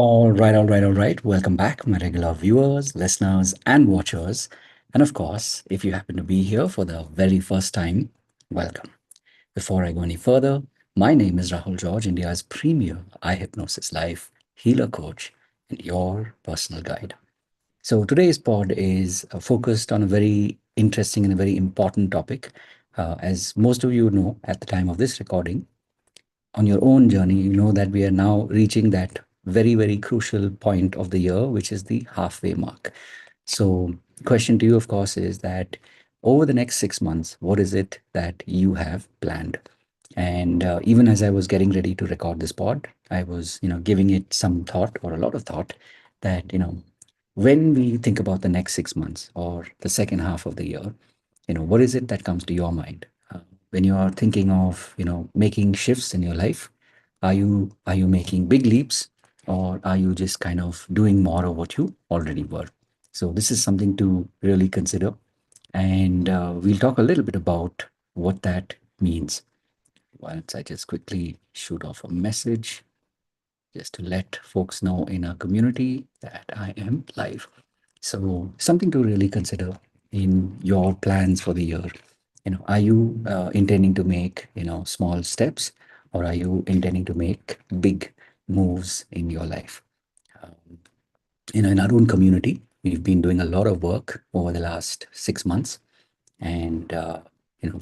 All right. Welcome back, my regular viewers, listeners, and watchers. And of course, if you happen to be here for the very first time, welcome. Before I go any further, my name is Rahul George, India's premier eye hypnosis life healer coach and your personal guide. So today's pod is focused on a very interesting and a very important topic. As most of you know, at the time of this recording, on your own journey, you know that we are now reaching that very, very crucial point of the year, which is the halfway mark. So, question to you, of course, is that over the next 6 months, what is it that you have planned? And even as I was getting ready to record this pod, I was, giving it some thought or a lot of thought that, when we think about the next 6 months or the second half of the year, what is it that comes to your mind when you are thinking of, making shifts in your life? Are you making big leaps, or are you just kind of doing more of what you already were? So this is something to really consider, and we'll talk a little bit about what that means. Once I just quickly shoot off a message just to let folks know in our community that I am live. So something to really consider in your plans for the year. Are you intending to make, small steps, or are you intending to make big moves in your life? Um, in our own community, we've been doing a lot of work over the last 6 months, and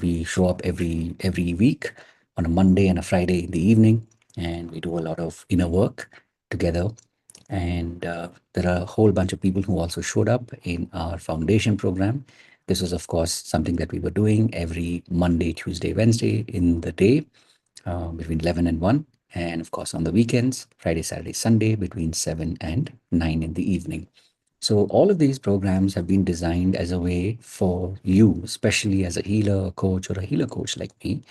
we show up every week on a Monday and a Friday in the evening, and we do a lot of inner work together. And there are a whole bunch of people who also showed up in our foundation program. This was, of course, something that we were doing every Monday, Tuesday, Wednesday in the day, between 11 and 1. And of course, on the weekends, Friday, Saturday, Sunday, between 7 and 9 in the evening. So, all of these programs have been designed as a way for you, especially as a healer, a coach, or a healer coach like me,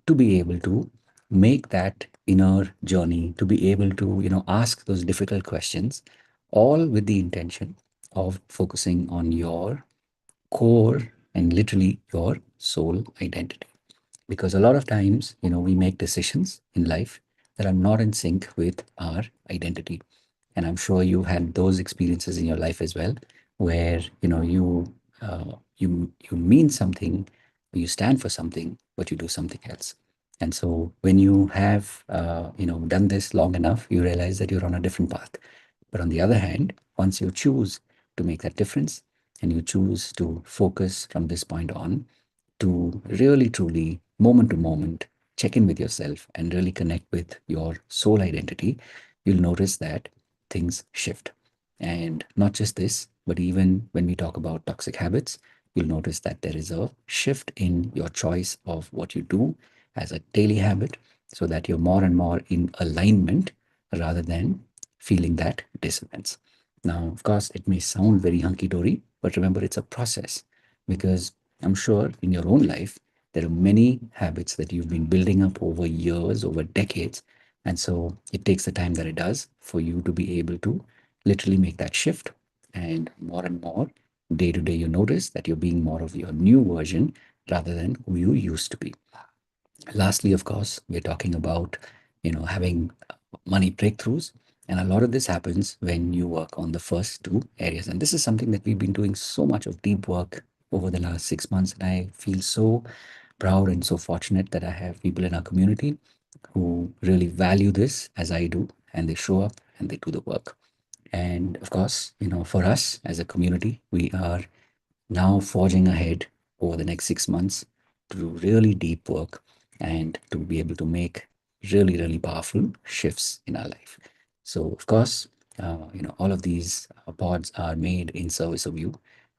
to be able to make that inner journey, to be able to, ask those difficult questions, all with the intention of focusing on your core and literally your soul identity. Because a lot of times, we make decisions in life that are not in sync with our identity. And I'm sure you had those experiences in your life as well, where you mean something, you stand for something, but you do something else. And so when you have done this long enough, you realize that you're on a different path. But on the other hand, once you choose to make that difference and you choose to focus from this point on to really truly moment to moment check in with yourself and really connect with your soul identity, you'll notice that things shift. And not just this, but even when we talk about toxic habits, you'll notice that there is a shift in your choice of what you do as a daily habit, so that you're more and more in alignment rather than feeling that dissonance. Now, of course, it may sound very hunky dory, but remember, it's a process, because I'm sure in your own life, there are many habits that you've been building up over years, over decades. And so it takes the time that it does for you to be able to literally make that shift. And more, day to day, you notice that you're being more of your new version rather than who you used to be. Lastly, of course, we're talking about, having money breakthroughs. And a lot of this happens when you work on the first two areas. And this is something that we've been doing so much of deep work over the last 6 months. And I feel so proud and so fortunate that I have people in our community who really value this as I do, and they show up and they do the work. And of course, for us as a community, we are now forging ahead over the next 6 months to do really deep work and to be able to make really, really powerful shifts in our life. So, of course, all of these pods are made in service of you.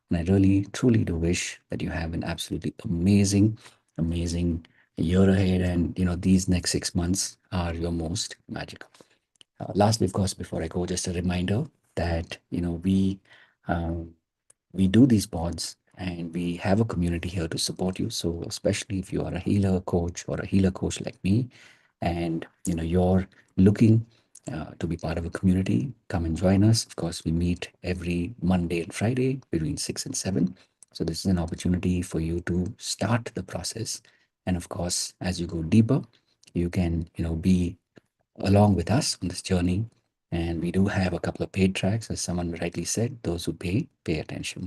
And I really, truly do wish that you have an absolutely amazing, amazing year ahead. And, these next 6 months are your most magical. Lastly, of course, before I go, just a reminder that, um, we do these pods and we have a community here to support you. So especially if you are a healer coach or a healer coach like me, and you're looking to be part of a community, come and join us. Of course, we meet every Monday and Friday between 6 and 7. So this is an opportunity for you to start the process. And of course, as you go deeper, you can be along with us on this journey And we do have a couple of paid tracks, as someone rightly said, those who pay attention.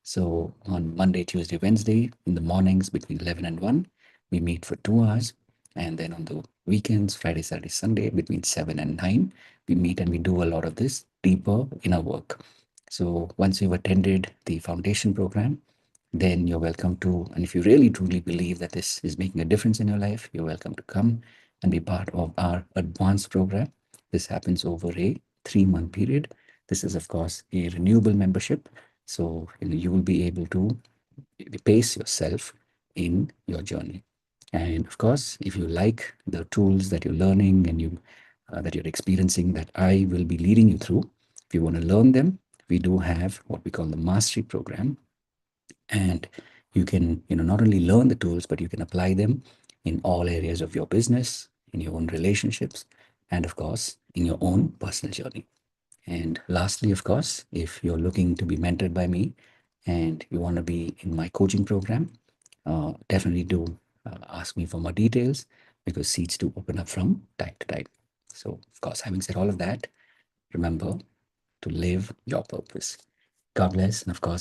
So on Monday, Tuesday, Wednesday, in the mornings between 11 and 1, we meet for 2 hours. And then on the weekends, Friday, Saturday, Sunday, between 7 and 9, we meet and we do a lot of this deeper inner work. So once you've attended the foundation program, then you're welcome to, and if you really truly believe that this is making a difference in your life, you're welcome to come and be part of our advanced program. This happens over a 3 month period. This is, of course, a renewable membership. So you will be able to pace yourself in your journey. And of course, if you like the tools that you're learning and that you're experiencing, that I will be leading you through, if you want to learn them, we do have what we call the mastery program, and you can not only learn the tools, but you can apply them in all areas of your business, in your own relationships, and of course in your own personal journey. And lastly, of course, if you're looking to be mentored by me and you want to be in my coaching program, definitely do ask me for more details, because seats do open up from time to time. So of course, having said all of that, remember to live your purpose. God bless, and of course,